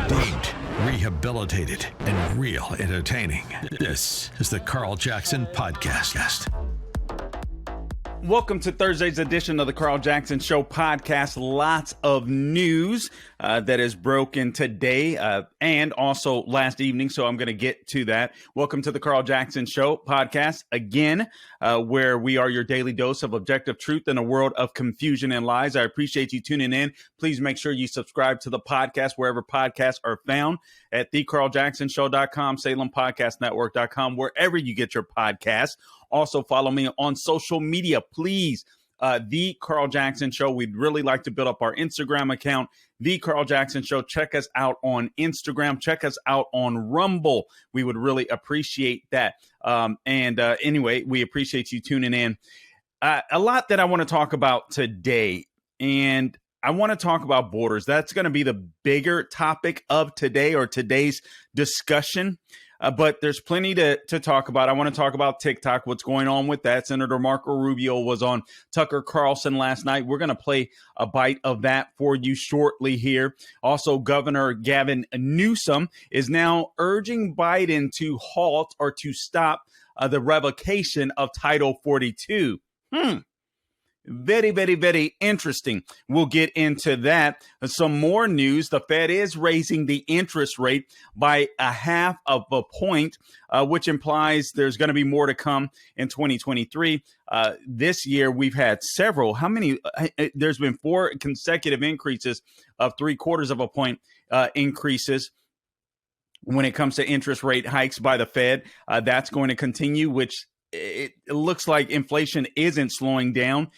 Deemed rehabilitated and real entertaining. This is the Carl Jackson Podcast. Welcome to Thursday's edition of the Carl Jackson Show podcast. Lots of news that is broken today and also last evening, so I'm going to get to that. Welcome to the Carl Jackson Show podcast again, where we are your daily dose of objective truth in a world of confusion and lies. I appreciate you tuning in. Please make sure you subscribe to the podcast wherever podcasts are found at thecarljacksonshow.com, SalemPodcastNetwork.com, wherever you get your podcasts. Also, follow me on social media, please. The Carl Jackson Show. We'd really like to build up our Instagram account, The Carl Jackson Show. Check us out on Instagram. Check us out on Rumble. We would really appreciate that. Anyway, we appreciate you tuning in. A lot that I want to talk about today, and I want to talk about borders. That's going to be the bigger topic of today or today's discussion. But there's plenty to talk about. I want to talk about TikTok, what's going on with that. Senator Marco Rubio was on Tucker Carlson last night. We're going to play a bite of that for you shortly here. Also, Governor Gavin Newsom is now urging Biden to halt or to stop the revocation of Title 42. Very, very, very interesting. We'll get into that. Some more news. The Fed is raising the interest rate by 0.5 point, which implies there's going to be more to come in 2023. This year, we've had several. There's been 4 consecutive increases of 0.75 point increases. When it comes to interest rate hikes by the Fed, that's going to continue, which it looks like inflation isn't slowing down.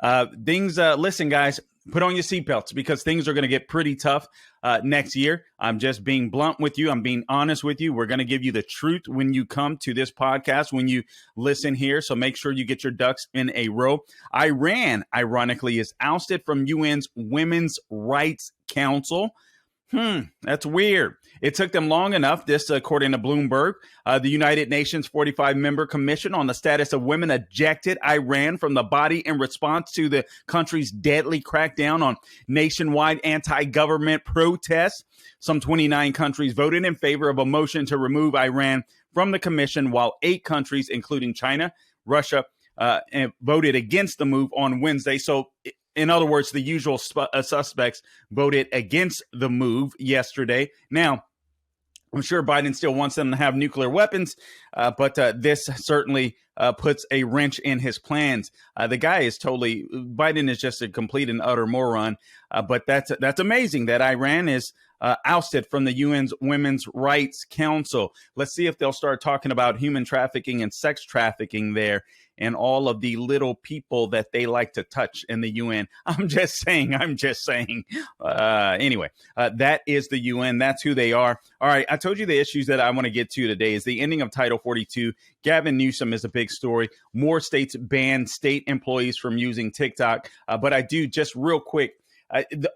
Listen, guys, put on your seatbelts because things are going to get pretty tough next year. I'm just being blunt with you. I'm being honest with you. We're going to give you the truth when you come to this podcast, when you listen here. So make sure you get your ducks in a row. Iran, ironically, is ousted from UN's Women's Rights Council. That's weird. It took them long enough. This, according to Bloomberg, the United Nations 45-member commission on the status of women ejected Iran from the body in response to the country's deadly crackdown on nationwide anti-government protests. Some 29 countries voted in favor of a motion to remove Iran from the commission, while 8 countries, including China, Russia, voted against the move on Wednesday. So, in other words, the usual suspects voted against the move yesterday. Now, I'm sure Biden still wants them to have nuclear weapons, but this certainly puts a wrench in his plans. Biden is just a complete and utter moron. But that's amazing that Iran is ousted from the UN's Women's Rights Council. Let's see if they'll start talking about human trafficking and sex trafficking there and all of the little people that they like to touch in the UN. I'm just saying. Anyway, that is the UN. That's who they are. All right. I told you the issues that I want to get to today is the ending of Title 42. Gavin Newsom is a big story. More states ban state employees from using TikTok. But I do just real quick.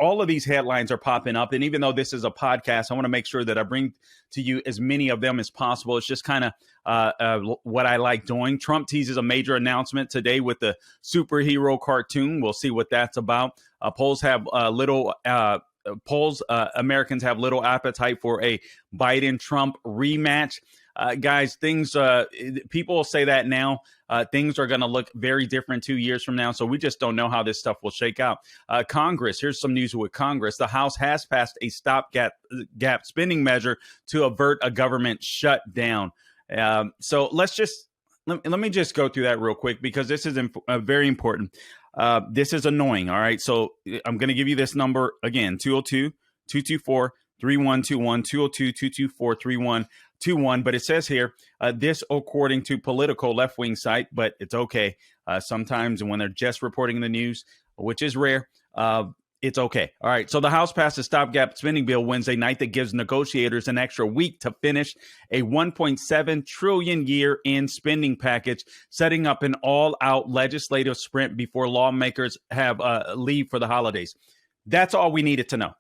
All of these headlines are popping up. And even though this is a podcast, I want to make sure that I bring to you as many of them as possible. It's just kind of what I like doing. Trump teases a major announcement today with the superhero cartoon. We'll see what that's about. Americans have little appetite for a Biden-Trump rematch. Guys, people say that now. Things are going to look very different 2 years from now. So we just don't know how this stuff will shake out. Congress, here's some news with Congress. The House has passed a stopgap spending measure to avert a government shutdown. So let me just go through that real quick because this is very important. This is annoying. All right. So I'm going to give you this number again, 202-224-3121, 202-224-3121. But it says here, this according to Politico left-wing site, but it's okay. Sometimes when they're just reporting the news, which is rare, it's okay. All right. So the House passed a stopgap spending bill Wednesday night that gives negotiators an extra week to finish a $1.7 trillion year-end spending package, setting up an all-out legislative sprint before lawmakers have leave for the holidays. That's all we needed to know.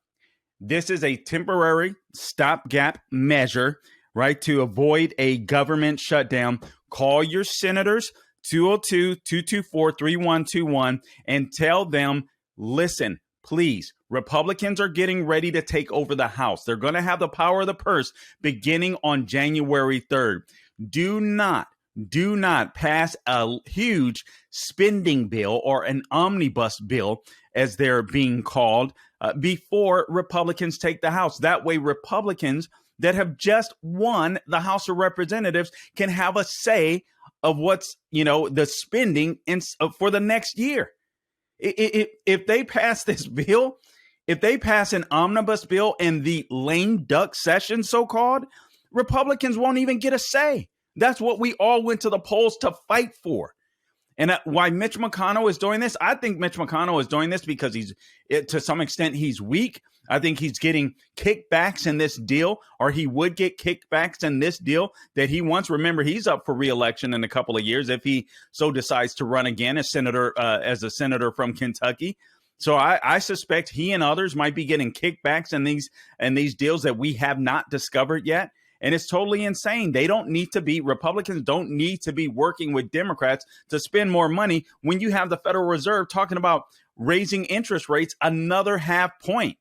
This is a temporary stopgap measure, right, to avoid a government shutdown. Call your senators, 202-224-3121, and tell them, listen, please Republicans are getting ready to take over the House. They're going to have the power of the purse beginning on January 3rd. Do not pass a huge spending bill or an omnibus bill, as they're being called, before Republicans take the House. That way, Republicans that have just won the House of Representatives can have a say of what's, the spending for the next year. If they pass this bill, if they pass an omnibus bill in the lame duck session, so-called, Republicans won't even get a say. That's what we all went to the polls to fight for. And why Mitch McConnell is doing this, I think Mitch McConnell is doing this because to some extent, he's weak. I think he's getting kickbacks in this deal, or he would get kickbacks in this deal that he wants. Remember, he's up for re-election in a couple of years if he so decides to run again as a senator from Kentucky. So I suspect he and others might be getting kickbacks in these deals that we have not discovered yet. And it's totally insane. Republicans don't need to be working with Democrats to spend more money when you have the Federal Reserve talking about raising interest rates another half point.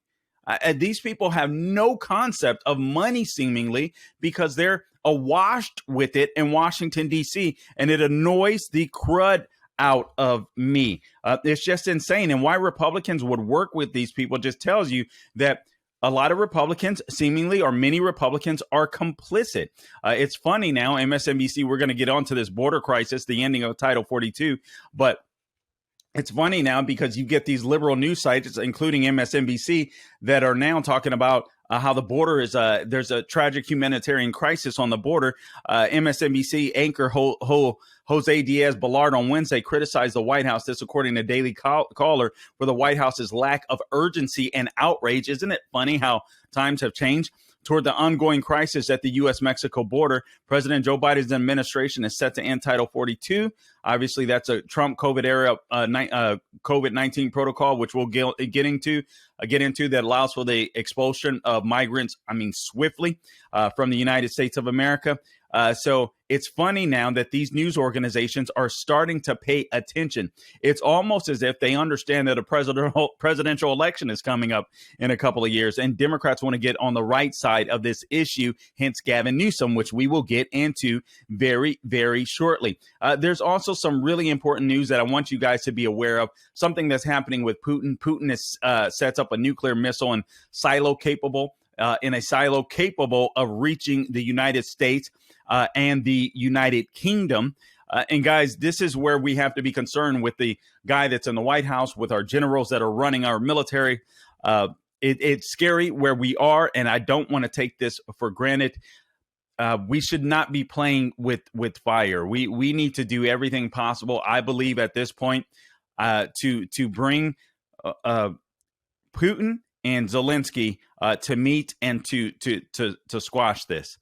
These people have no concept of money, seemingly, because they're awash with it in Washington, D.C., and it annoys the crud out of me. It's just insane. And why Republicans would work with these people just tells you that a lot of Republicans, seemingly, or many Republicans, are complicit. It's funny now, MSNBC, we're going to get onto this border crisis, the ending of Title 42, but it's funny now because you get these liberal news sites, including MSNBC, that are now talking about how the border is, there's a tragic humanitarian crisis on the border. MSNBC anchor Jose Diaz-Balart on Wednesday criticized the White House, this according to Daily Caller, for the White House's lack of urgency and outrage. Isn't it funny how times have changed? Toward the ongoing crisis at the U.S.-Mexico border, President Joe Biden's administration is set to end Title 42. Obviously, that's a Trump COVID-era COVID-19 protocol, which we'll get into that allows for the expulsion of migrants, swiftly from the United States of America. So it's funny now that these news organizations are starting to pay attention. It's almost as if they understand that a presidential election is coming up in a couple of years, and Democrats want to get on the right side of this issue, hence Gavin Newsom, which we will get into very, very shortly. There's also some really important news that I want you guys to be aware of, something that's happening with Putin. Putin sets up a nuclear missile and silo capable of reaching the United States and the United Kingdom. And guys, this is where we have to be concerned with the guy that's in the White House, with our generals that are running our military. It's scary where we are, and I don't want to take this for granted. We should not be playing with fire. We need to do everything possible, I believe, at this point, to bring Putin and Zelensky to meet and to squash this.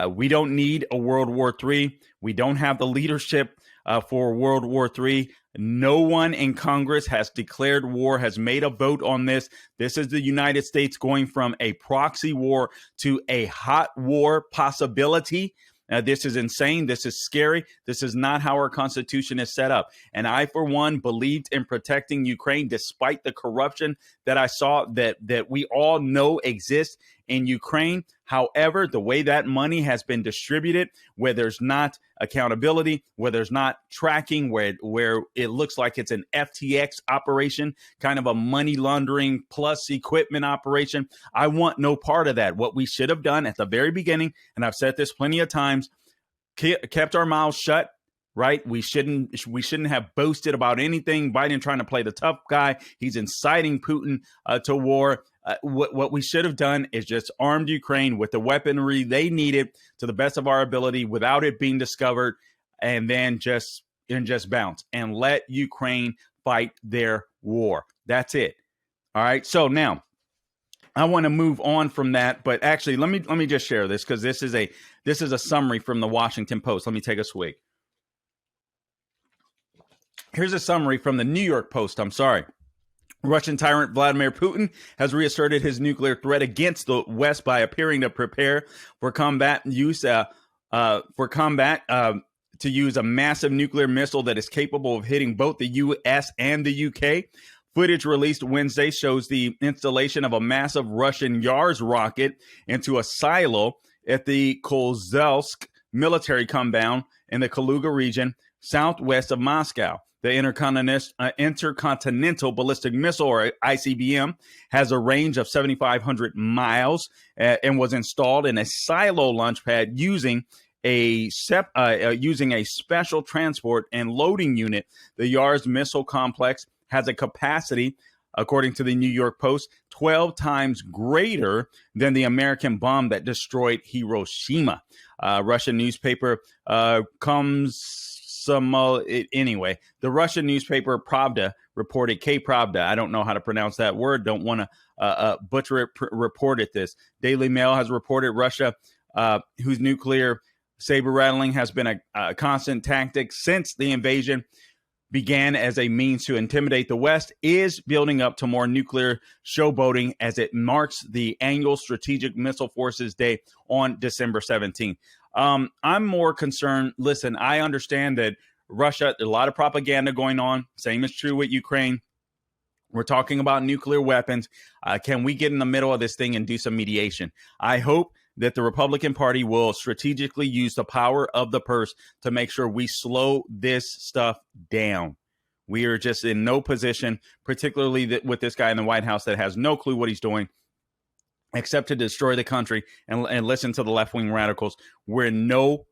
We don't need a World War III. We don't have the leadership for World War III. No one in Congress has declared war, has made a vote on this. This is the United States going from a proxy war to a hot war possibility. This is insane. This is scary. This is not how our Constitution is set up. And I, for one, believed in protecting Ukraine despite the corruption that I saw that we all know exists in Ukraine. However, the way that money has been distributed, where there's not accountability, where there's not tracking, where it looks like it's an FTX operation, kind of a money laundering plus equipment operation, I want no part of that. What we should have done at the very beginning, and I've said this plenty of times, kept our mouths shut. Right? We shouldn't have boasted about anything. Biden trying to play the tough guy. He's inciting Putin to war. What we should have done is just armed Ukraine with the weaponry they needed to the best of our ability without it being discovered, and then just bounce and let Ukraine fight their war. That's it. All right. So now I want to move on from that, but actually let me just share this, because this is a summary from the Washington Post. Let me take a swig. Here's a summary from the New York Post. Russian tyrant Vladimir Putin has reasserted his nuclear threat against the West by appearing to prepare for combat use to use a massive nuclear missile that is capable of hitting both the U.S. and the U.K. Footage released Wednesday shows the installation of a massive Russian Yars rocket into a silo at the Kozhelsk military compound in the Kaluga region, southwest of Moscow. The Intercontinental Ballistic Missile, or ICBM, has a range of 7,500 miles and was installed in a silo launch pad using a special transport and loading unit. The Yars missile complex has a capacity, according to the New York Post, 12 times greater than the American bomb that destroyed Hiroshima. Russian newspaper anyway, the Russian newspaper Pravda reported, K-Pravda, I don't know how to pronounce that word, don't want to butcher it, reported this. Daily Mail has reported Russia, whose nuclear saber rattling has been a constant tactic since the invasion began as a means to intimidate the West, is building up to more nuclear showboating as it marks the annual Strategic Missile Forces Day on December 17th. I'm more concerned. Listen, I understand that Russia, a lot of propaganda going on. Same is true with Ukraine. We're talking about nuclear weapons. Can we get in the middle of this thing and do some mediation? I hope that the Republican Party will strategically use the power of the purse to make sure we slow this stuff down. We are just in no position, particularly with this guy in the White House that has no clue what he's doing, except to destroy the country and listen to the left-wing radicals. We're in no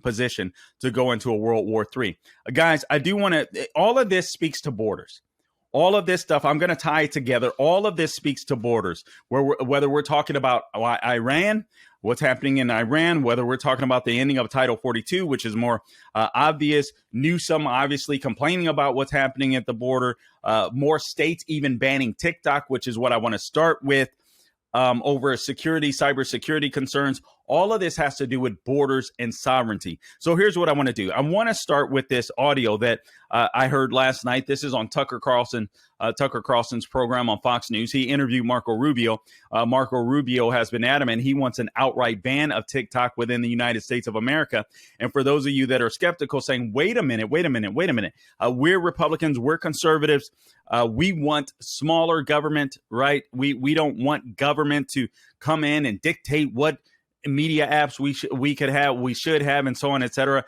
position to go into a World War III. Guys, I do want to, all of this speaks to borders. All of this stuff, I'm going to tie it together. All of this speaks to borders, whether we're talking about Iran, what's happening in Iran, whether we're talking about the ending of Title 42, which is more obvious. Newsom obviously complaining about what's happening at the border. More states even banning TikTok, which is what I want to start with, over cybersecurity concerns. All of this has to do with borders and sovereignty. So here's what I want to do. I want to start with this audio that I heard last night. This is on Tucker Carlson's program on Fox News. He interviewed Marco Rubio. Marco Rubio has been adamant he wants an outright ban of TikTok within the United States of America. And for those of you that are skeptical, saying, wait a minute, we're Republicans, we're conservatives. We want smaller government, right? We don't want government to come in and dictate what media apps we should have, and so on, etc.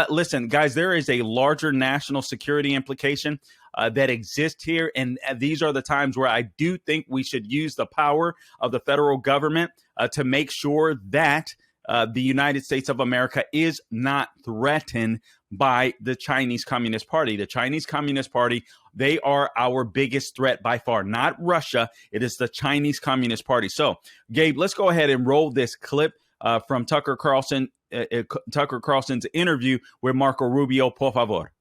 Listen, guys, there is a larger national security implication that exists here, and these are the times where I do think we should use the power of the federal government to make sure that the United States of America is not threatened by the Chinese Communist Party. The Chinese Communist Party, they are our biggest threat by far, not Russia. It is the Chinese Communist Party. So, Gabe, let's go ahead and roll this clip from Tucker Carlson's interview with Marco Rubio, por favor.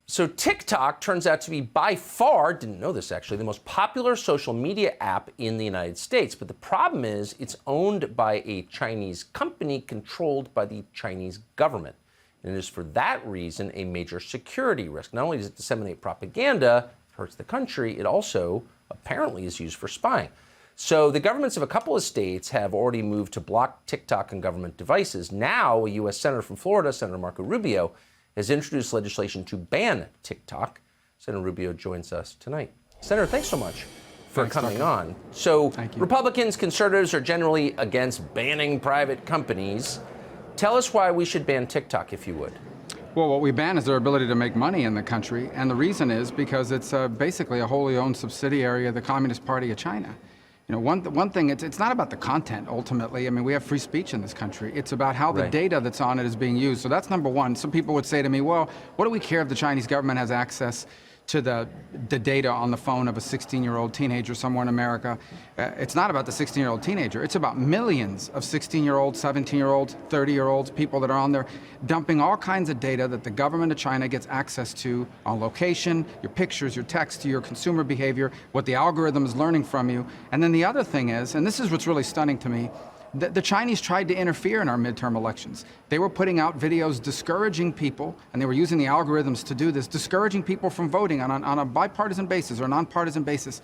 So TikTok turns out to be by far, didn't know this actually, the most popular social media app in the United States. But the problem is it's owned by a Chinese company controlled by the Chinese government. And it is for that reason a major security risk. Not only does it disseminate propaganda, it hurts the country, it also apparently is used for spying. So the governments of a couple of states have already moved to block TikTok on government devices. Now, a U.S. Senator from Florida, Senator Marco Rubio, has introduced legislation to ban TikTok. Senator Rubio joins us tonight. Senator, thanks so much for coming on. So Republicans, conservatives are generally against banning private companies. Tell us why we should ban TikTok, if you would. Well, what we ban is their ability to make money in the country. And the reason is because it's basically a wholly owned subsidiary of the Communist Party of China. You know, one thing, it's not about the content, ultimately. I mean, we have free speech in this country. It's about how the data that's on it is being used. So that's number one. Some people would say to me, well, what do we care if the Chinese government has access to the data on the phone of a 16-year-old teenager somewhere in America? It's not about the 16-year-old teenager. It's about millions of 16-year-olds, 17-year-olds, 30-year-olds, people that are on there dumping all kinds of data that the government of China gets access to on location, your pictures, your text, your consumer behavior, what the algorithm is learning from you. And then the other thing is, and this is what's really stunning to me, the Chinese tried to interfere in our midterm elections. They were putting out videos discouraging people, and they were using the algorithms to do this, discouraging people from voting on a bipartisan basis or nonpartisan basis.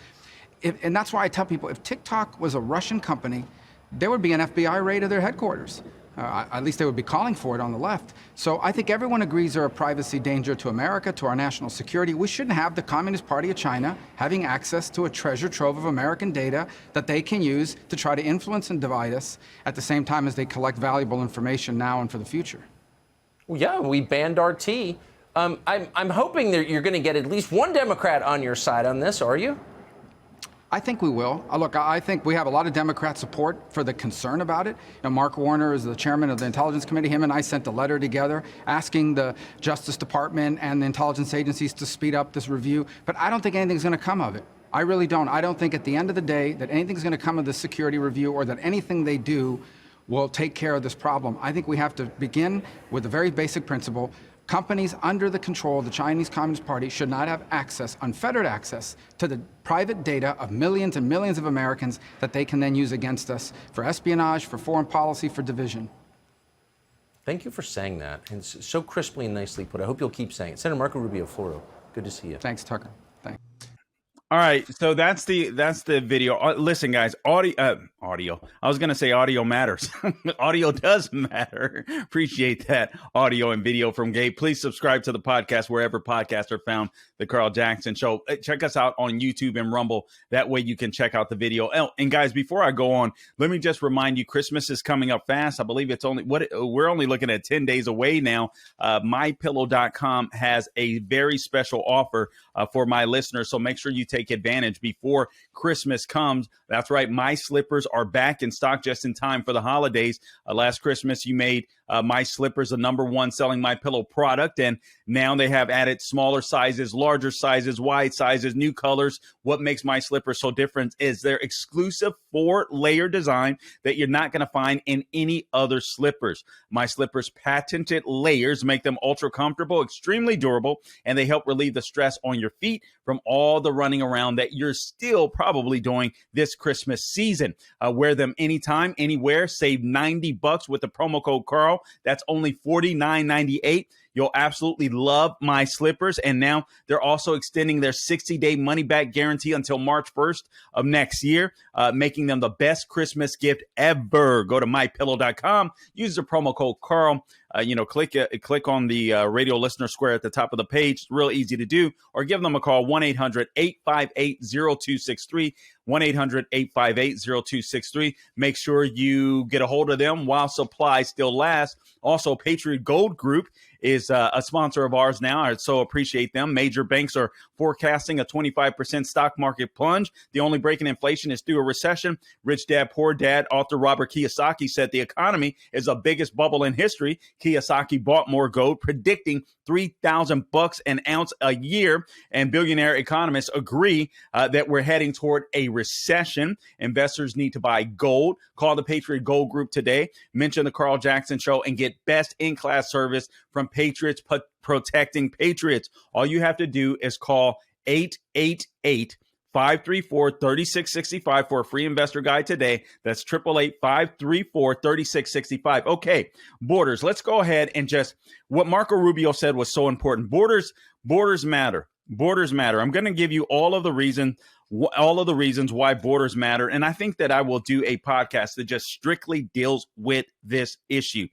And that's why I tell people, if TikTok was a Russian company, there would be an FBI raid of their headquarters. At least they would be calling for it on the left. So I think everyone agrees they're a privacy danger to America, to our national security. We shouldn't have the Communist Party of China having access to a treasure trove of American data that they can use to try to influence and divide us at the same time as they collect valuable information now and for the future. Well, yeah, we banned RT. I'm hoping that you're going to get at least one Democrat on your side on this, are you? I think we will. Look, I think we have a lot of Democrat support for the concern about it. Mark Warner is the chairman of the Intelligence Committee. Him and I sent a letter together asking the Justice Department and the intelligence agencies to speed up this review. But I don't think anything's going to come of it. I really don't. I don't think at the end of the day that anything's going to come of this security review or that anything they do will take care of this problem. I think we have to begin with a very basic principle. Companies under the control of the Chinese Communist Party should not have access, unfettered access, to the private data of millions and millions of Americans that they can then use against us for espionage, for foreign policy, for division. Thank you for saying that. And it's so crisply and nicely put. I hope you'll keep saying it. Senator Marco Rubio, Florida. Good to see you. Thanks, Tucker. Thanks. All right, so that's the video. Listen, guys, audio. I was gonna say audio matters. Audio does matter. Appreciate that audio and video from Gabe. Please subscribe to the podcast wherever podcasts are found. The Carl Jackson Show. Check us out on YouTube and Rumble. That way you can check out the video. Oh, and guys, before I go on, let me just remind you, Christmas is coming up fast. I believe it's we're only looking at 10 days away now. MyPillow.com has a very special offer for my listeners, so make sure you take advantage before Christmas comes. That's right, My Slippers are back in stock just in time for the holidays. Last Christmas, you made My Slippers the #1 selling My Pillow product, and now they have added smaller sizes, larger sizes, wide sizes, new colors. What makes My Slippers so different is their exclusive 4-layer design that you're not going to find in any other slippers. My Slippers' patented layers make them ultra comfortable, extremely durable, and they help relieve the stress on your feet from all the running around that you're still probably doing this Christmas season. Wear them anytime, anywhere. Save $90 with the promo code Carl. That's only $49.98. You'll absolutely love My Slippers. And now they're also extending their 60-day money-back guarantee until March 1st of next year, making them the best Christmas gift ever. Go to MyPillow.com. Use the promo code Carl. Click on the radio listener square at the top of the page. It's real easy to do. Or give them a call, 1-800-858-0263. 1-800-858-0263. Make sure you get a hold of them while supplies still last. Also, Patriot Gold Group is a sponsor of ours now. I so appreciate them. Major banks are forecasting a 25% stock market plunge. The only break in inflation is through a recession. Rich Dad, Poor Dad author Robert Kiyosaki said the economy is the biggest bubble in history. Kiyosaki bought more gold, predicting $3,000 an ounce a year. And billionaire economists agree that we're heading toward a recession. Investors need to buy gold. Call the Patriot Gold Group today. Mention the Carl Jackson Show and get best-in-class service from Patriots protecting Patriots. All you have to do is call 888-534-3665 for a free investor guide today. That's 888-534-3665. Okay, borders. Let's go ahead and just what Marco Rubio said was so important. Borders matter. Borders matter. I'm going to give you all of the reasons why borders matter. And I think that I will do a podcast that just strictly deals with this issue.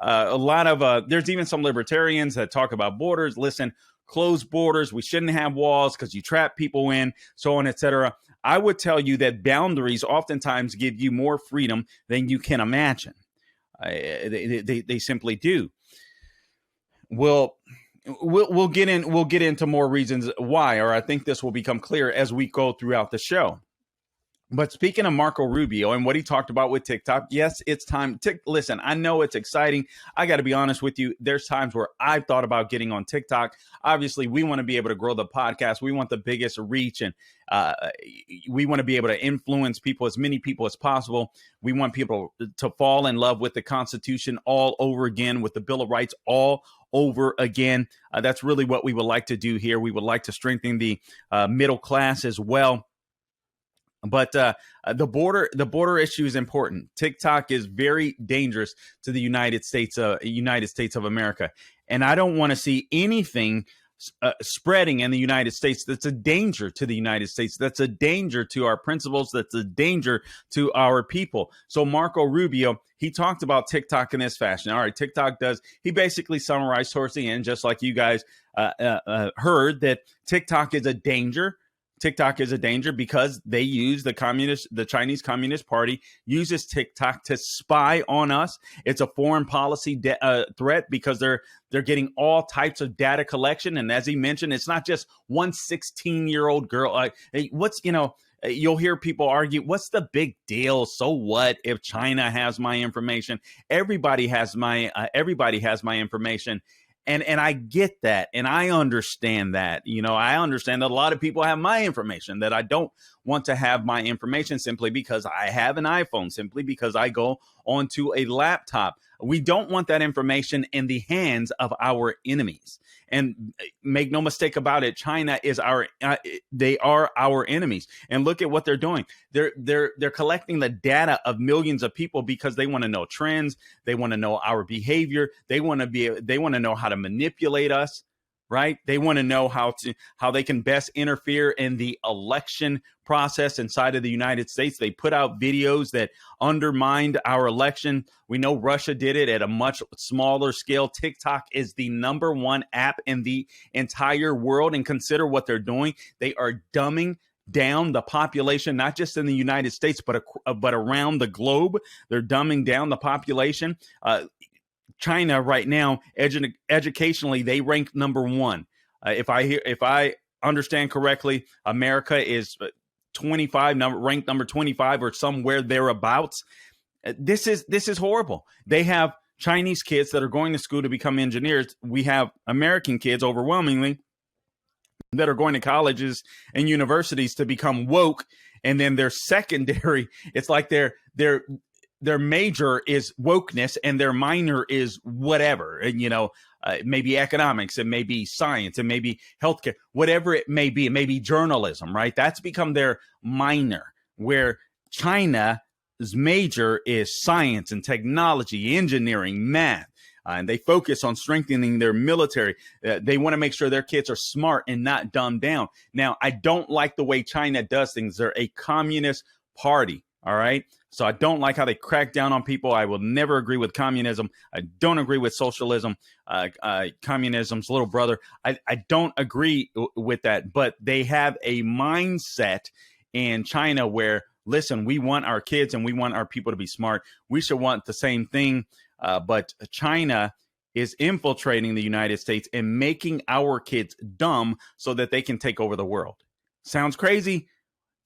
There's even some libertarians that talk about borders. Listen, closed borders, we shouldn't have walls because you trap people in, so on, etc. I would tell you that boundaries oftentimes give you more freedom than you can imagine. They simply do. We'll get into more reasons why, or I think this will become clear as we go throughout the show. But speaking of Marco Rubio and what he talked about with TikTok, yes, it's time. Listen, I know it's exciting. I got to be honest with you. There's times where I've thought about getting on TikTok. Obviously, we want to be able to grow the podcast. We want the biggest reach, and we want to be able to influence people, as many people as possible. We want people to fall in love with the Constitution all over again, with the Bill of Rights all over again. That's really what we would like to do here. We would like to strengthen the middle class as well. But the border issue is important. TikTok is very dangerous to the United States of America, and I don't want to see anything spreading in the United States. That's a danger to the United States. That's a danger to our principles. That's a danger to our people. So Marco Rubio, he talked about TikTok in this fashion. All right, TikTok he basically summarized towards the end, just like you guys heard, that TikTok is a danger. TikTok is a danger because they use the Chinese Communist Party uses TikTok to spy on us. It's a foreign policy threat because they're getting all types of data collection. And as he mentioned, it's not just one 16-year-old girl. You'll hear people argue, what's the big deal? So what if China has my information? Everybody has my information. And I get that, and I understand that. I understand that a lot of people have my information, that I don't want to have my information simply because I have an iPhone, simply because I go onto a laptop. We don't want that information in the hands of our enemies. And make no mistake about it, China is they are our enemies. And look at what they're doing. They're collecting the data of millions of people because they want to know trends. They want to know our behavior. They want to know how to manipulate us. Right? They want to know how they can best interfere in the election process inside of the United States. They put out videos that undermined our election. We know Russia did it at a much smaller scale. TikTok is the #1 app in the entire world. And consider what they're doing. They are dumbing down the population, not just in the United States, but around the globe. They're dumbing down the population. China right now, educationally, they rank #1. If I understand correctly, America is 25, ranked number 25 or somewhere thereabouts. This is horrible. They have Chinese kids that are going to school to become engineers. We have American kids overwhelmingly that are going to colleges and universities to become woke, and then their secondary, it's like their major is wokeness and their minor is whatever. And, it may be economics, it may be science, it may be healthcare, whatever it may be. It may be journalism, right? That's become their minor, where China's major is science and technology, engineering, math. And they focus on strengthening their military. They want to make sure their kids are smart and not dumbed down. Now, I don't like the way China does things. They're a communist party. All right. So I don't like how they crack down on people. I will never agree with communism. I don't agree with socialism, communism's little brother. I don't agree with that. But they have a mindset in China where, listen, we want our kids and we want our people to be smart. We should want the same thing. But China is infiltrating the United States and making our kids dumb so that they can take over the world. Sounds crazy?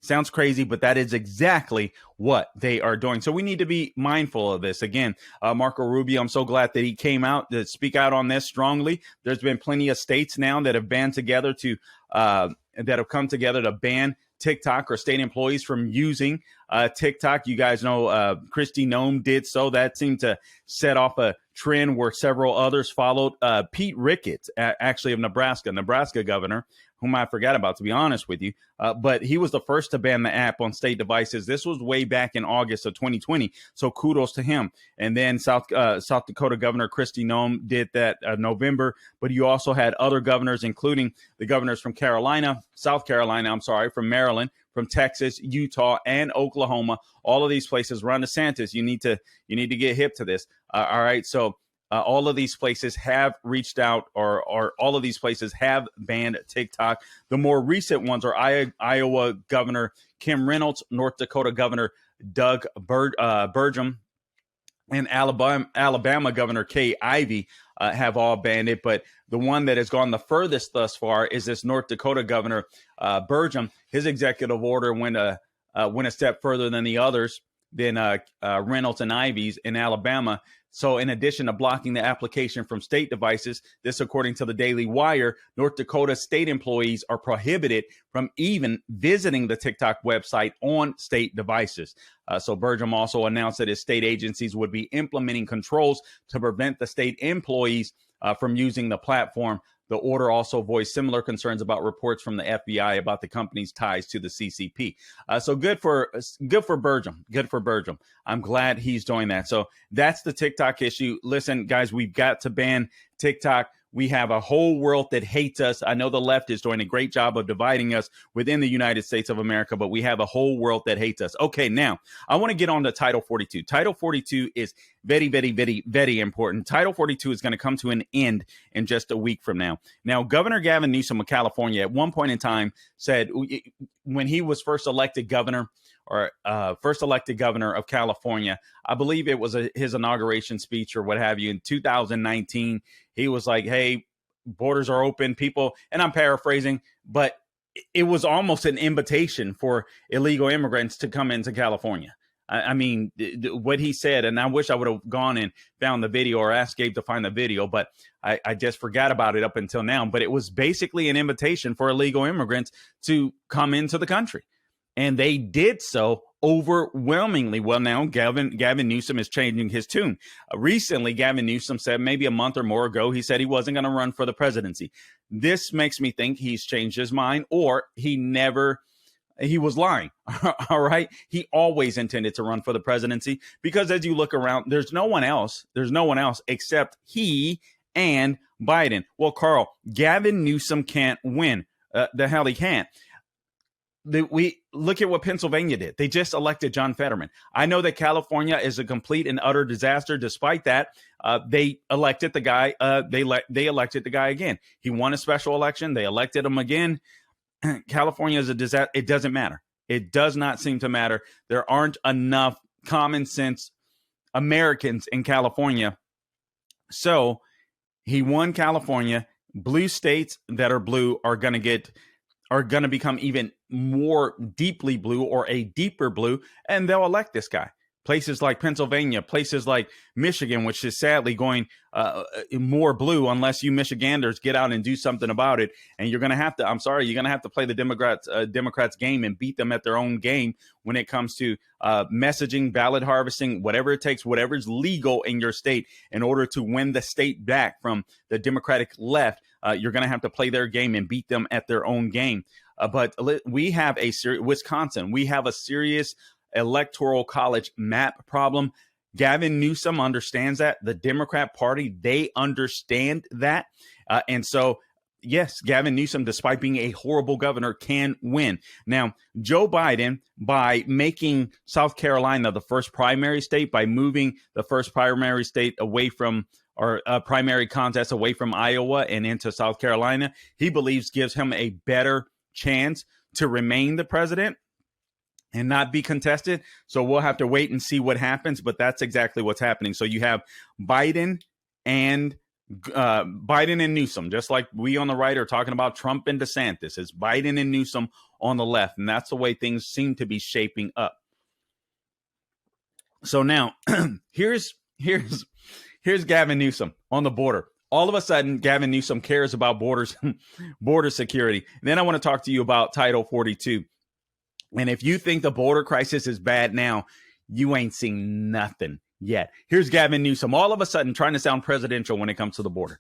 Sounds crazy, but that is exactly what they are doing. So we need to be mindful of this. Again, Marco Rubio, I'm so glad that he came out to speak out on this strongly. There's been plenty of states now that have come together to ban TikTok or state employees from using TikTok. You guys know Kristi Noem did so. That seemed to set off a trend where several others followed. Pete Ricketts, actually of Nebraska governor, whom I forgot about, to be honest with you. But he was the first to ban the app on state devices. This was way back in August of 2020. So kudos to him. And then South Dakota Governor Kristi Noem did that November. But you also had other governors, including the governors from South Carolina, from Maryland, from Texas, Utah, and Oklahoma. All of these places. Ron DeSantis, you need to get hip to this. All right. So all of these places have reached out, or all of these places have banned TikTok. The more recent ones are Iowa Governor Kim Reynolds, North Dakota Governor Doug Burgum, and Alabama Governor Kay Ivey have all banned it. But the one that has gone the furthest thus far is this North Dakota Governor Burgum. His executive order went a step further than the others, than Reynolds and Ivey's in Alabama. So in addition to blocking the application from state devices, this according to the Daily Wire, North Dakota state employees are prohibited from even visiting the TikTok website on state devices. So Burgum also announced that his state agencies would be implementing controls to prevent the state employees from using the platform. The order also voiced similar concerns about reports from the FBI about the company's ties to the CCP. So good for Burgum. Good for Burgum. I'm glad he's doing that. So that's the TikTok issue. Listen, guys, we've got to ban TikTok. We have a whole world that hates us. I know the left is doing a great job of dividing us within the United States of America, but we have a whole world that hates us. Okay, now I want to get on to Title 42. Title 42 is very, very, very, very important. Title 42 is going to come to an end in just a week from now. Now, Governor Gavin Newsom of California at one point in time said when he was first elected governor of California, I believe it was his inauguration speech or what have you in 2019. He was like, hey, borders are open, people, and I'm paraphrasing, but it was almost an invitation for illegal immigrants to come into California. I mean, what he said, and I wish I would have gone and found the video or asked Gabe to find the video, but I just forgot about it up until now. But it was basically an invitation for illegal immigrants to come into the country. And they did so overwhelmingly. Well, now Gavin Newsom is changing his tune. Recently, Gavin Newsom said maybe a month or more ago, he said he wasn't going to run for the presidency. This makes me think he's changed his mind, or he was lying. All right. He always intended to run for the presidency because as you look around, there's no one else except he and Biden. Well, Carl, Gavin Newsom can't win. The hell he can't. We look at what Pennsylvania did. They just elected John Fetterman. I know that California is a complete and utter disaster. Despite that, they elected the guy. They elected the guy again. He won a special election. They elected him again. California is a disaster. It doesn't matter. It does not seem to matter. There aren't enough common sense Americans in California. So he won California. Blue states that are blue are going to become even more deeply blue or a deeper blue, and they'll elect this guy. Places like Pennsylvania, places like Michigan, which is sadly going more blue unless you Michiganders get out and do something about it. And you're going to have to play the Democrats game and beat them at their own game when it comes to messaging, ballot harvesting, whatever it takes, whatever is legal in your state in order to win the state back from the Democratic left. You're going to have to play their game and beat them at their own game. But we have Wisconsin. We have a serious electoral college map problem. Gavin Newsom understands that. The Democrat Party, they understand that. And so, yes, Gavin Newsom, despite being a horrible governor, can win. Now, Joe Biden, by making South Carolina the first primary state, by moving the first primary state away from or primary contest away from Iowa and into South Carolina, he believes gives him a better chance to remain the president and not be contested. So we'll have to wait and see what happens, but that's exactly what's happening. So you have Biden and Newsom, just like we on the right are talking about Trump and DeSantis. It's Biden and Newsom on the left, and that's the way things seem to be shaping up. So now here's Gavin Newsom on the border. All of a sudden, Gavin Newsom cares about border security. And then I want to talk to you about Title 42. And if you think the border crisis is bad now, you ain't seen nothing yet. Here's Gavin Newsom all of a sudden trying to sound presidential when it comes to the border.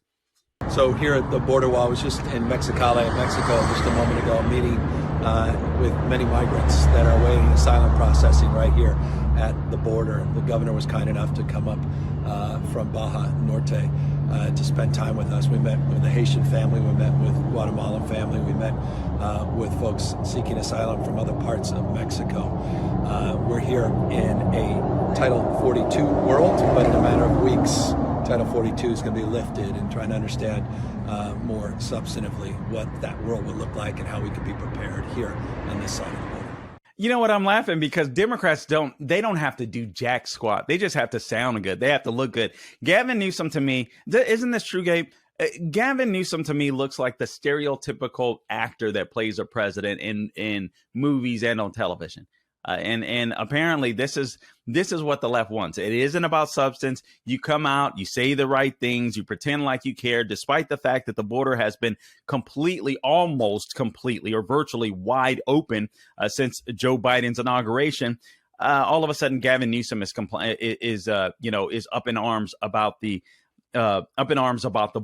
So here at the border wall, I was just in Mexicali, Mexico, just a moment ago, meeting with many migrants that are awaiting asylum processing right here at the border. The governor was kind enough to come up from Baja Norte to spend time with us. We met with a Haitian family, we met with Guatemalan family, we met with folks seeking asylum from other parts of Mexico. We're here in a Title 42 world, but in a matter of weeks, Title 42 is going to be lifted, and trying to understand more substantively what that world would look like and how we can be prepared here on this side of the border. You know what? I'm laughing because Democrats don't have to do jack squat. They just have to sound good. They have to look good. Gavin Newsom to me, isn't this true, Gabe? Gavin Newsom to me looks like the stereotypical actor that plays a president in movies and on television. And apparently this is what the left wants. It isn't about substance. You come out, you say the right things, you pretend like you care, despite the fact that the border has been almost completely, or virtually wide open since Joe Biden's inauguration. All of a sudden, Gavin Newsom is up in arms about the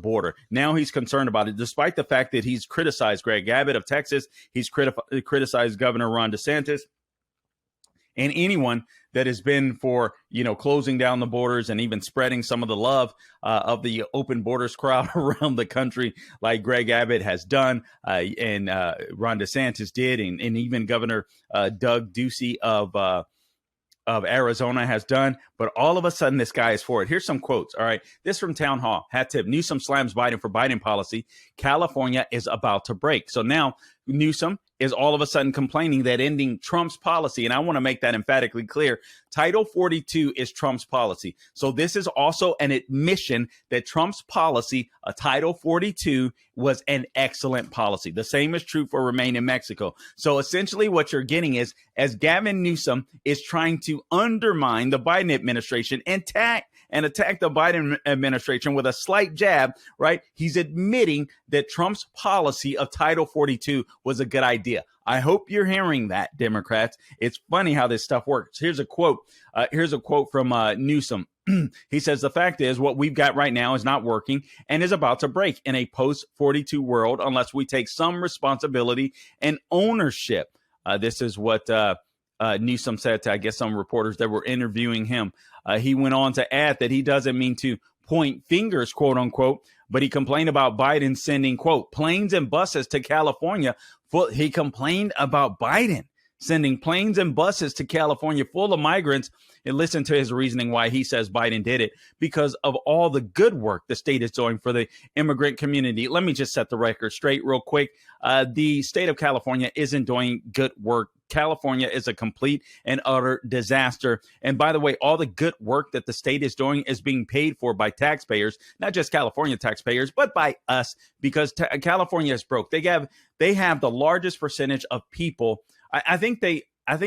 border. Now he's concerned about it, despite the fact that he's criticized Greg Abbott of Texas. He's criticized Governor Ron DeSantis. And anyone that has been for, closing down the borders and even spreading some of the love of the open borders crowd around the country, like Greg Abbott has done, and Ron DeSantis did, and even Governor Doug Ducey of Arizona has done. But all of a sudden, this guy is for it. Here's some quotes. All right. This from Town Hall. Hat tip. Newsom slams Biden for Biden policy. California is about to break. So now Newsom is all of a sudden complaining that ending Trump's policy, and I want to make that emphatically clear, Title 42 is Trump's policy. So this is also an admission that Trump's policy, Title 42, was an excellent policy. The same is true for Remain in Mexico. So essentially what you're getting is, as Gavin Newsom is trying to undermine the Biden administration and attack the Biden administration with a slight jab, right? He's admitting that Trump's policy of Title 42 was a good idea. I hope you're hearing that, Democrats. It's funny how this stuff works. Here's a quote. From Newsom. He says, the fact is what we've got right now is not working and is about to break in a post-42 world unless we take some responsibility and ownership. This is what Newsom said to, I guess, some reporters that were interviewing him. He went on to add that he doesn't mean to point fingers, quote unquote, but he complained about Biden sending, quote, planes and buses to California. He complained about Biden sending planes and buses to California full of migrants. And listen to his reasoning why he says Biden did it, because of all the good work the state is doing for the immigrant community. Let me just set the record straight real quick. The state of California isn't doing good work. California is a complete and utter disaster. And by the way, all the good work that the state is doing is being paid for by taxpayers, not just California taxpayers, but by us, because California is broke. They have the largest percentage of people. I think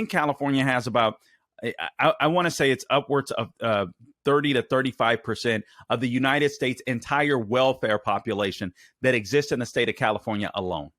California has about, I want to say it's upwards of 30 to 35% of the United States' entire welfare population that exists in the state of California alone.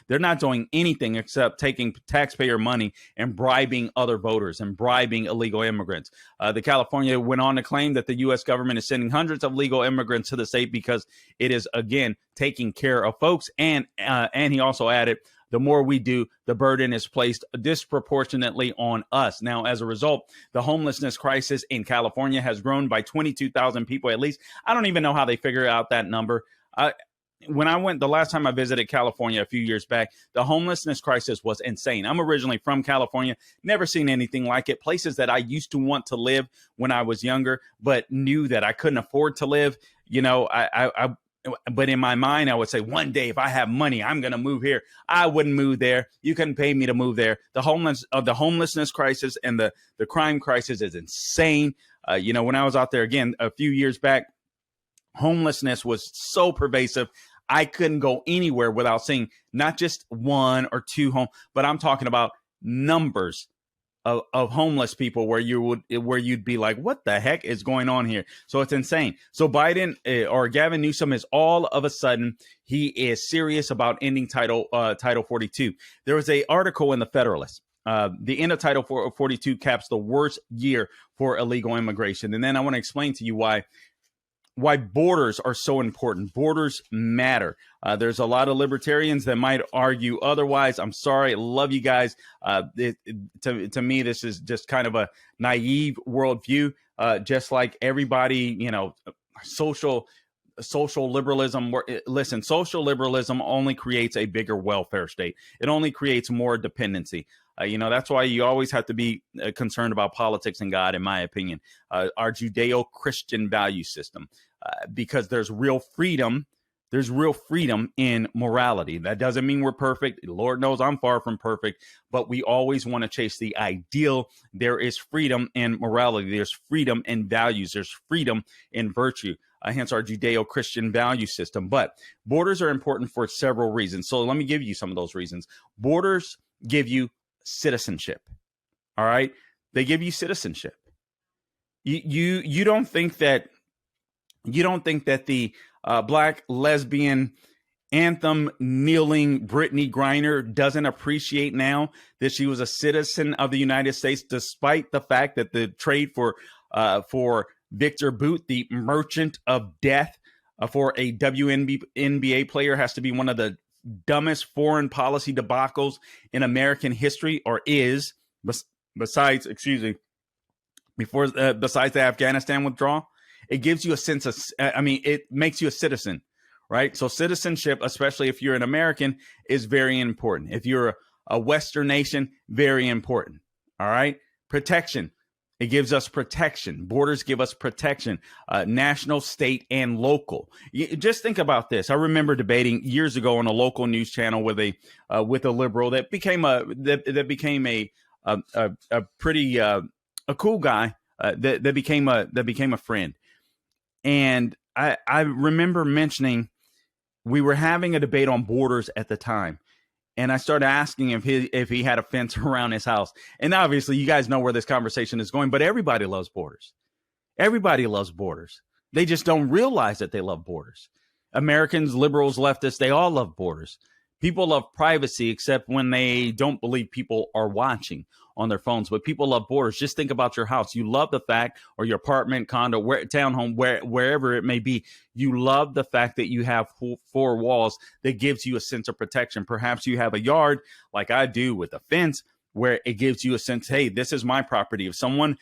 They're not doing anything except taking taxpayer money and bribing other voters and bribing illegal immigrants. The California went on to claim that the U.S. government is sending hundreds of legal immigrants to the state because it is, again, taking care of folks. And he also added, the more we do, the burden is placed disproportionately on us. Now, as a result, the homelessness crisis in California has grown by 22,000 people at least. I don't even know how they figure out that number. The last time I visited California a few years back, the homelessness crisis was insane. I'm originally from California, never seen anything like it. Places that I used to want to live when I was younger, but knew that I couldn't afford to live. But in my mind, I would say, one day, if I have money, I'm going to move here. I wouldn't move there. You couldn't pay me to move there. The homelessness crisis and the crime crisis is insane. When I was out there again a few years back, homelessness was so pervasive. I couldn't go anywhere without seeing not just one or two but I'm talking about numbers of homeless people where you'd be like, what the heck is going on here? So it's insane. So Biden or Gavin Newsom is all of a sudden, he is serious about ending Title 42. There was an article in the Federalist. The end of Title 42 caps the worst year for illegal immigration. And then I want to explain to you why borders are so important. Borders matter. There's a lot of libertarians that might argue otherwise. I'm sorry. I love you guys. To me, this is just kind of a naive worldview, just like everybody, social liberalism. Listen, social liberalism only creates a bigger welfare state. It only creates more dependency. That's why you always have to be concerned about politics and God, in my opinion, our Judeo-Christian value system, because there's real freedom. There's real freedom in morality. That doesn't mean we're perfect. Lord knows I'm far from perfect, but we always want to chase the ideal. There is freedom in morality. There's freedom in values. There's freedom in virtue. Hence our Judeo-Christian value system. But borders are important for several reasons. So let me give you some of those reasons. Borders give you citizenship. All right. They give you citizenship. You don't think that the black lesbian anthem kneeling Brittany Griner doesn't appreciate now that she was a citizen of the United States, despite the fact that the trade for Victor Boot, the merchant of death, for a WNBA player has to be one of the dumbest foreign policy debacles in American history, or is, besides the Afghanistan withdrawal, it gives you a sense of, it makes you a citizen, right? So citizenship, especially if you're an American, is very important. If you're a Western nation, very important. All right. Protection. It gives us protection. Borders give us protection, national, state, and local. Just think about this. I remember debating years ago on a local news channel with a liberal that became a pretty cool guy that became a friend. And I remember mentioning we were having a debate on borders at the time. And I started asking him if he had a fence around his house. And obviously, you guys know where this conversation is going, but everybody loves borders. Everybody loves borders. They just don't realize that they love borders. Americans, liberals, leftists, they all love borders. People love privacy, except when they don't believe people are watching on their phones. But people love borders. Just think about your house. You love the fact, or your apartment, condo, townhome, wherever it may be, you love the fact that you have four walls that gives you a sense of protection. Perhaps you have a yard like I do with a fence, where it gives you a sense, hey, this is my property. If someone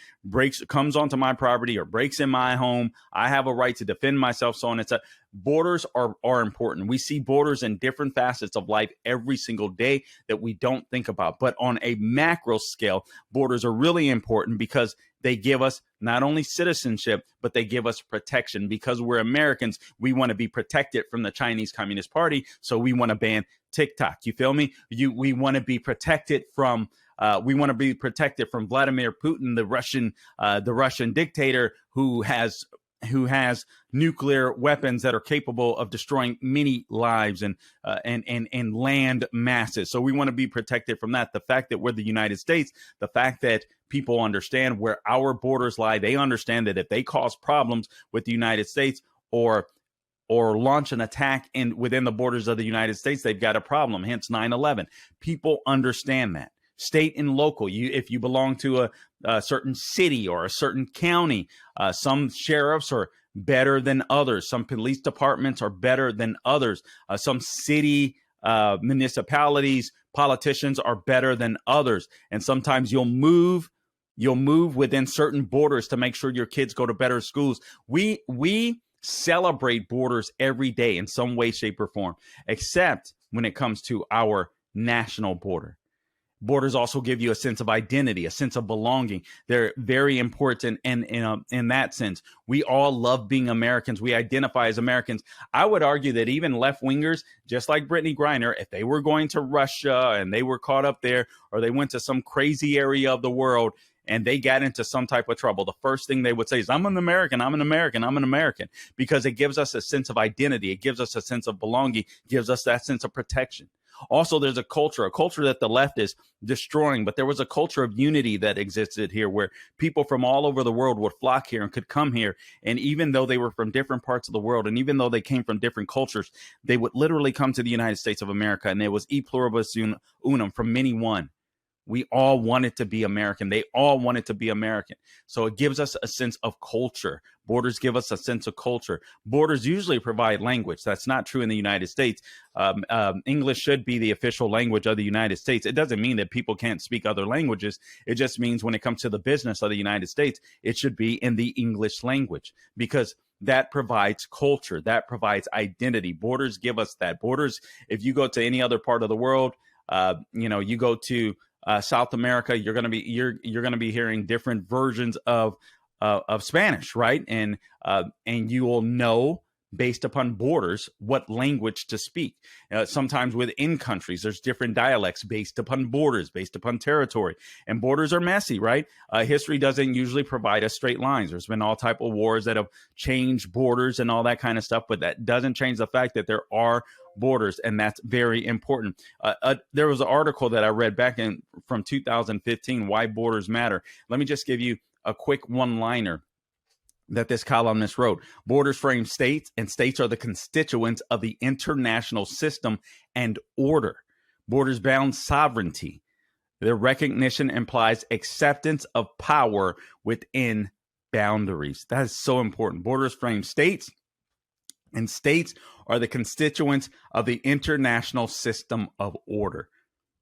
comes onto my property or breaks in my home, I have a right to defend myself. So on. Borders are important. We see borders in different facets of life every single day that we don't think about. But on a macro scale, borders are really important because they give us not only citizenship, but they give us protection. Because we're Americans, we want to be protected from the Chinese Communist Party. So we want to ban TikTok. You feel me? We want to be protected from Vladimir Putin, the Russian dictator who has nuclear weapons that are capable of destroying many lives and land masses. So we want to be protected from that. The fact that we're the United States, the fact that people understand where our borders lie, they understand that if they cause problems with the United States or launch an attack within the borders of the United States, they've got a problem. Hence 9/11. People understand that. State and local. If you belong to a certain city or a certain county, some sheriffs are better than others. Some police departments are better than others. Some city municipalities, politicians are better than others. And sometimes you'll move within certain borders to make sure your kids go to better schools. We celebrate borders every day in some way, shape, or form, except when it comes to our national border. Borders also give you a sense of identity, a sense of belonging. They're very important in that sense. We all love being Americans. We identify as Americans. I would argue that even left-wingers, just like Brittany Griner, if they were going to Russia and they were caught up there, or they went to some crazy area of the world and they got into some type of trouble, the first thing they would say is, I'm an American, I'm an American, I'm an American, because it gives us a sense of identity. It gives us a sense of belonging, gives us that sense of protection. Also, there's a culture that the left is destroying, but there was a culture of unity that existed here where people from all over the world would flock here and could come here. And even though they were from different parts of the world, and even though they came from different cultures, they would literally come to the United States of America. And there was e pluribus unum, from many one. We all wanted to be American. They all wanted to be American. So it gives us a sense of culture. Borders give us a sense of culture. Borders usually provide language. That's not true in the United States. English should be the official language of the United States. It doesn't mean that people can't speak other languages. It just means when it comes to the business of the United States, it should be in the English language, because that provides culture. That provides identity. Borders give us that. Borders, if you go to any other part of the world, you go to South America, you're going to be hearing different versions of Spanish, right? And you will know based upon borders what language to speak. Sometimes within countries, there's different dialects based upon borders, based upon territory, and borders are messy, right? History doesn't usually provide us straight lines. There's been all type of wars that have changed borders and all that kind of stuff, but that doesn't change the fact that there are borders, and that's very important. There was an article that I read back from 2015, Why Borders Matter. Let me just give you a quick one-liner that this columnist wrote. Borders frame states, and states are the constituents of the international system and order. Borders bound sovereignty. Their recognition implies acceptance of power within boundaries. That is so important. Borders frame states, And states are the constituents of the international system of order.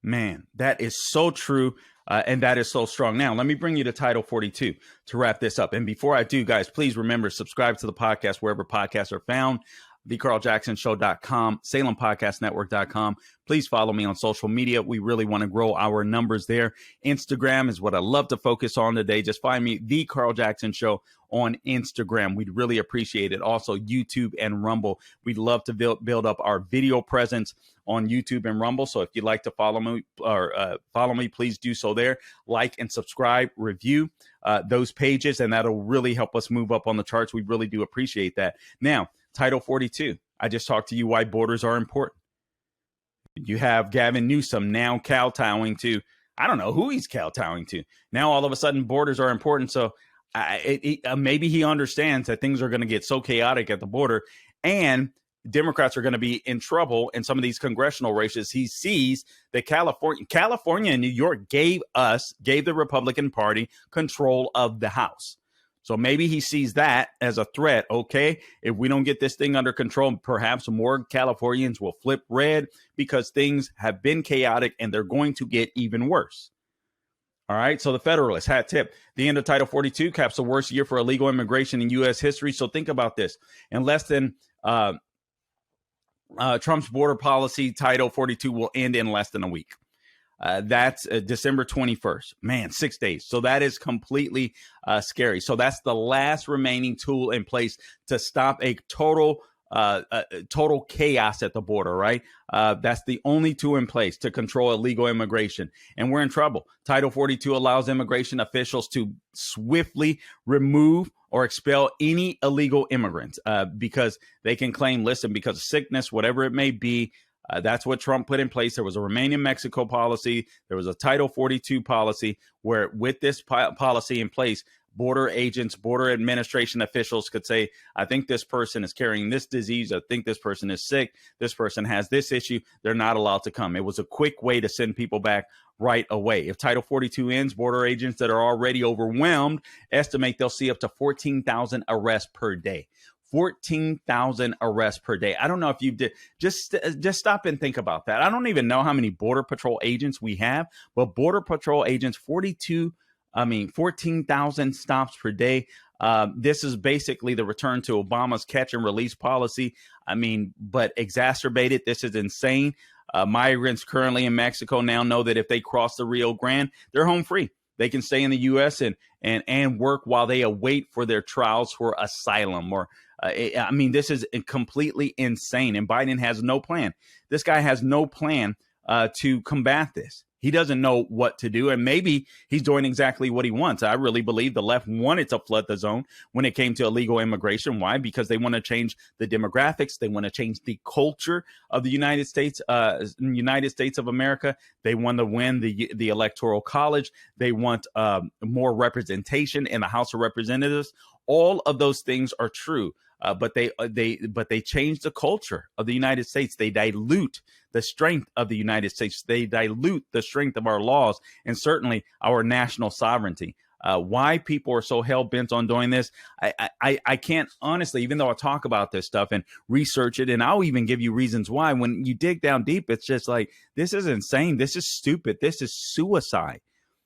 Man, that is so true. And that is so strong. Now, let me bring you to Title 42 to wrap this up. And before I do, guys, please remember, subscribe to the podcast wherever podcasts are found. thecarljacksonshow.com, SalemPodcastNetwork.com. Please follow me on social media. We really want to grow our numbers there. Instagram is what I love to focus on today. Just find me, The Carl Jackson Show, on Instagram. We'd really appreciate it. Also, YouTube and Rumble. We'd love to build up our video presence on YouTube and Rumble. So if you'd like to follow me, please do so there. Like and subscribe, review those pages, and that'll really help us move up on the charts. We really do appreciate that. Now, Title 42. I just talked to you why borders are important. You have Gavin Newsom now kowtowing to, I don't know who he's kowtowing to. Now, all of a sudden, borders are important. So maybe he understands that things are going to get so chaotic at the border, and Democrats are going to be in trouble in some of these congressional races. He sees that California and New York gave the Republican Party control of the House. So maybe he sees that as a threat. Okay, if we don't get this thing under control, perhaps more Californians will flip red because things have been chaotic and they're going to get even worse. All right, so the Federalist, hat tip. The end of Title 42 caps the worst year for illegal immigration in U.S. history. So think about this. In less than Trump's border policy, Title 42 will end in less than a week. That's December 21st. Man, 6 days. So that is completely scary. So that's the last remaining tool in place to stop a total chaos at the border, right? That's the only tool in place to control illegal immigration. And we're in trouble. Title 42 allows immigration officials to swiftly remove or expel any illegal immigrants because they can claim, listen, because of sickness, whatever it may be. That's what Trump put in place. There was a Remain in Mexico policy. There was a Title 42 policy where with this policy in place, border agents, border administration officials could say, I think this person is carrying this disease. I think this person is sick. This person has this issue. They're not allowed to come. It was a quick way to send people back right away. If Title 42 ends, border agents that are already overwhelmed estimate they'll see up to 14,000 arrests per day. 14,000 arrests per day. I don't know if you did. Just stop and think about that. I don't even know how many Border Patrol agents we have, but Border Patrol agents, 14,000 stops per day. This is basically the return to Obama's catch and release policy. But exacerbated. This is insane. Migrants currently in Mexico now know that if they cross the Rio Grande, they're home free. They can stay in the U.S. and work while they await for their trials for asylum. This is completely insane. And Biden has no plan. This guy has no plan to combat this. He doesn't know what to do, and maybe he's doing exactly what he wants. I really believe the left wanted to flood the zone when it came to illegal immigration. Why? Because they want to change the demographics. They want to change the culture of the United States of America. They want to win the Electoral College. They want more representation in the House of Representatives. All of those things are true. But they change the culture of the United States. They dilute the strength of the United States. They dilute the strength of our laws and certainly our national sovereignty. Why people are so hell bent on doing this, I can't honestly, even though I talk about this stuff and research it, and I'll even give you reasons why. When you dig down deep, it's just like, this is insane. This is stupid. This is suicide.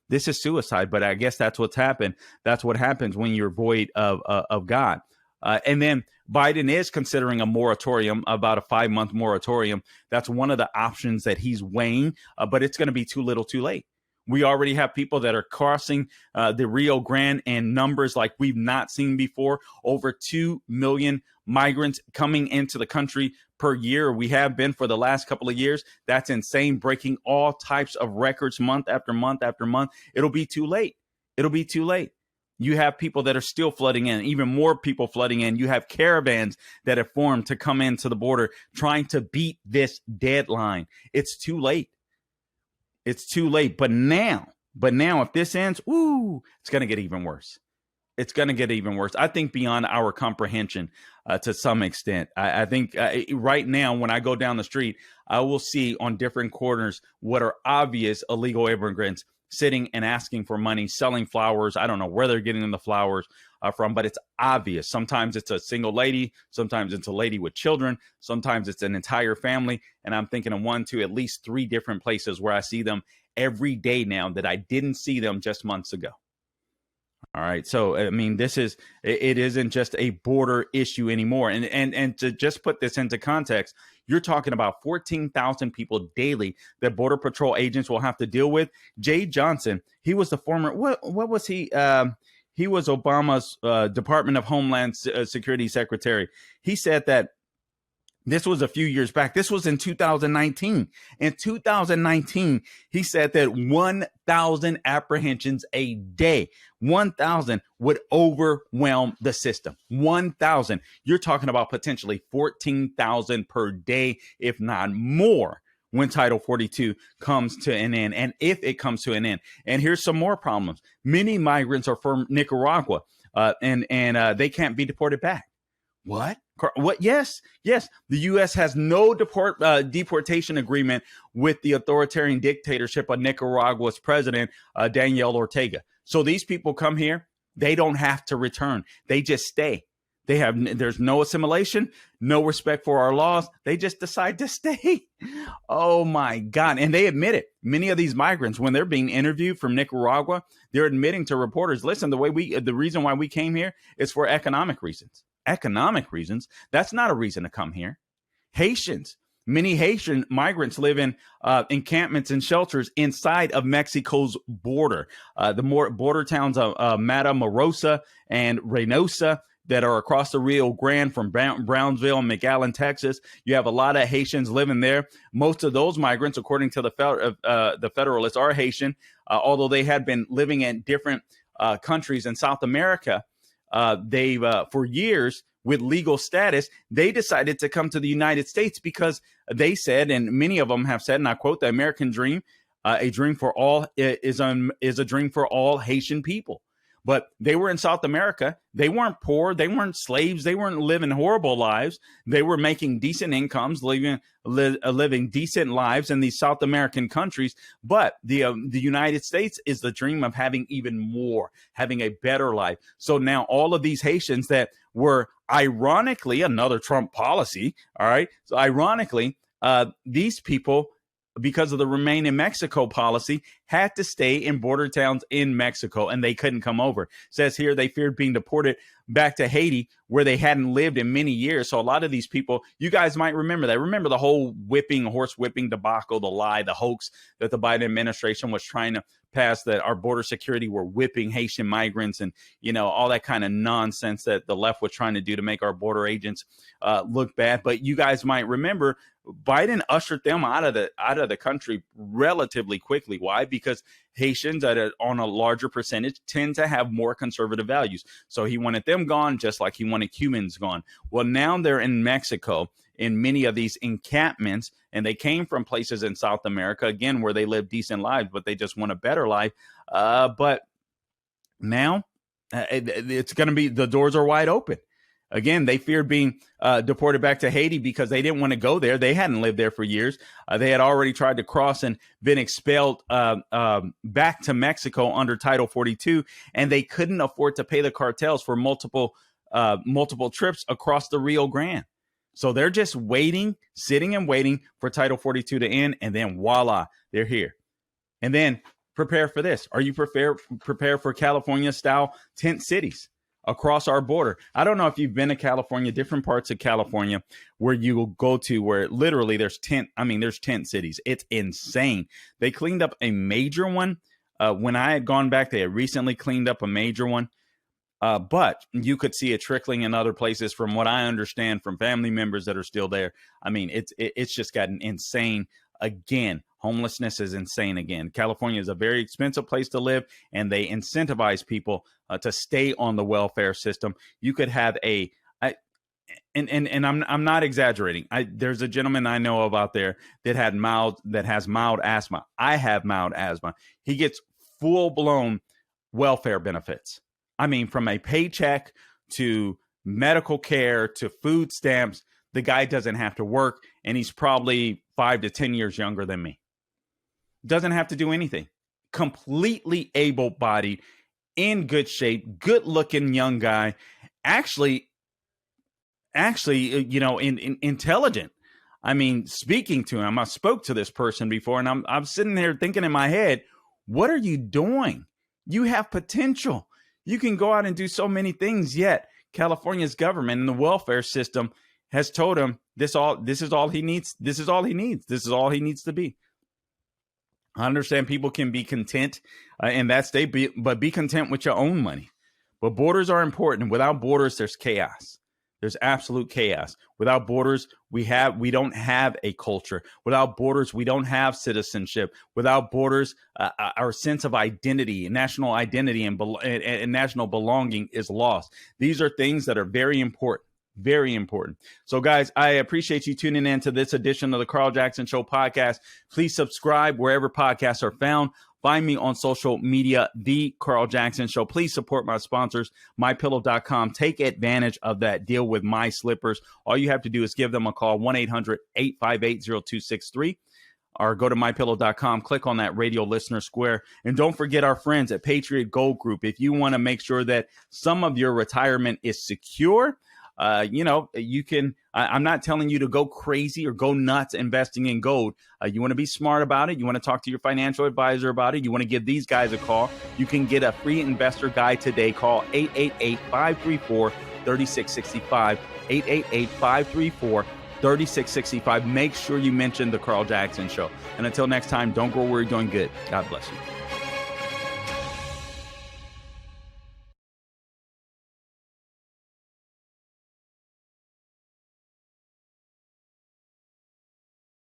This is suicide. But I guess that's what's happened. That's what happens when you're void of God. And then Biden is considering a moratorium, about a 5-month moratorium. That's one of the options that he's weighing, but it's going to be too little too late. We already have people that are crossing the Rio Grande in numbers like we've not seen before. Over 2 million migrants coming into the country per year. We have been for the last couple of years. That's insane, breaking all types of records month after month after month. It'll be too late. It'll be too late. You have people that are still flooding in, even more people flooding in. You have caravans that have formed to come into the border trying to beat this deadline. It's too late. It's too late. But now, if this ends, it's going to get even worse. It's going to get even worse. I think beyond our comprehension to some extent. I think right now, when I go down the street, I will see on different corners what are obvious illegal immigrants sitting and asking for money, selling flowers. I don't know where they're getting the flowers from, but it's obvious. Sometimes it's a single lady. Sometimes it's a lady with children. Sometimes it's an entire family. And I'm thinking of 1, 2, at least 3 different places where I see them every day now that I didn't see them just months ago. All right. So, I mean, it isn't just a border issue anymore. And to just put this into context, you're talking about 14,000 people daily that Border Patrol agents will have to deal with. Jay Johnson, he was the former, what was he? He was Obama's Department of Homeland Security Secretary. He said that this was a few years back. This was in 2019. In 2019, he said that 1,000 apprehensions a day, 1,000 would overwhelm the system. 1,000. You're talking about potentially 14,000 per day, if not more, when Title 42 comes to an end. And if it comes to an end. And here's some more problems. Many migrants are from Nicaragua, and they can't be deported back. What? Yes. The U.S. has no deportation agreement with the authoritarian dictatorship of Nicaragua's president, Daniel Ortega. So these people come here. They don't have to return. They just stay. There's no assimilation, no respect for our laws. They just decide to stay. Oh, my God. And they admit it. Many of these migrants, when they're being interviewed from Nicaragua, they're admitting to reporters, listen, the reason why we came here is for economic reasons. Economic reasons. That's not a reason to come here. Haitians, many Haitian migrants live in encampments and shelters inside of Mexico's border. The border towns of Matamoros and Reynosa that are across the Rio Grande from Brownsville and McAllen, Texas. You have a lot of Haitians living there. Most of those migrants, according to the Federalists, are Haitian, although they had been living in different countries in South America. They've for years with legal status, they decided to come to the United States because they said, and many of them have said, and I quote, the American dream, a dream for all is a dream for all Haitian people. But they were in South America. They weren't poor. They weren't slaves. They weren't living horrible lives. They were making decent incomes, living decent lives in these South American countries. But the United States is the dream of having even more, having a better life. So now all of these Haitians that were ironically another Trump policy. All right. So ironically, these people, because of the Remain in Mexico policy, had to stay in border towns in Mexico, and they couldn't come over. It says here they feared being deported back to Haiti, where they hadn't lived in many years. So a lot of these people, you guys might remember that. Remember the whole horse whipping debacle, the lie, the hoax that the Biden administration was trying to pass, that our border security were whipping Haitian migrants, and all that kind of nonsense that the left was trying to do to make our border agents look bad. But you guys might remember Biden ushered them out of the country relatively quickly. Why? Because Haitians on a larger percentage tend to have more conservative values. So he wanted them gone, just like he wanted Cubans gone. Well, now they're in Mexico in many of these encampments, and they came from places in South America, again, where they live decent lives, but they just want a better life. But now it's going to be, the doors are wide open. Again, they feared being deported back to Haiti because they didn't want to go there. They hadn't lived there for years. They had already tried to cross and been expelled back to Mexico under Title 42, and they couldn't afford to pay the cartels for multiple trips across the Rio Grande. So they're just sitting and waiting for Title 42 to end, and then voila, they're here. And then prepare for this. Are you prepared for California-style tent cities across our border? I don't know if you've been to California, different parts of California where you will go to where literally there's tent cities. It's insane. They cleaned up a major one. When I had gone back, they had recently cleaned up a major one. But you could see it trickling in other places from what I understand from family members that are still there. I mean, it's just gotten insane again. Homelessness is insane again. California is a very expensive place to live, and they incentivize people to stay on the welfare system. You could have and I'm not exaggerating. There's a gentleman I know of out there that has mild asthma. I have mild asthma. He gets full blown welfare benefits. I mean, from a paycheck to medical care to food stamps, the guy doesn't have to work, and he's probably 5 to 10 years younger than me. Doesn't have to do anything. completely able-bodied, in good shape, good-looking young guy, actually, intelligent. I mean, speaking to him, I spoke to this person before, and I'm sitting there thinking in my head, what are you doing? You have potential. You can go out and do so many things, yet California's government and the welfare system has told him this is all he needs. This is all he needs. This is all he needs to be. I understand people can be content in that state, but be content with your own money. But borders are important. Without borders, there's chaos. There's absolute chaos. Without borders, we don't have a culture. Without borders, we don't have citizenship. Without borders, our sense of identity, national identity, and national belonging is lost. These are things that are very important. Very important. So, guys, I appreciate you tuning in to this edition of the Carl Jackson Show podcast. Please subscribe wherever podcasts are found. Find me on social media, The Carl Jackson Show. Please support my sponsors, MyPillow.com. Take advantage of that deal with My Slippers. All you have to do is give them a call, 1-800-858-0263. Or go to MyPillow.com, click on that radio listener square. And don't forget our friends at Patriot Gold Group. If you want to make sure that some of your retirement is secure, you can, I'm not telling you to go crazy or go nuts investing in gold. You want to be smart about it. You want to talk to your financial advisor about it. You want to give these guys a call. You can get a free investor guide today. Call 888-534-3665, 888-534-3665. Make sure you mention the Carl Jackson Show. And until next time, don't grow weary doing good. God bless you.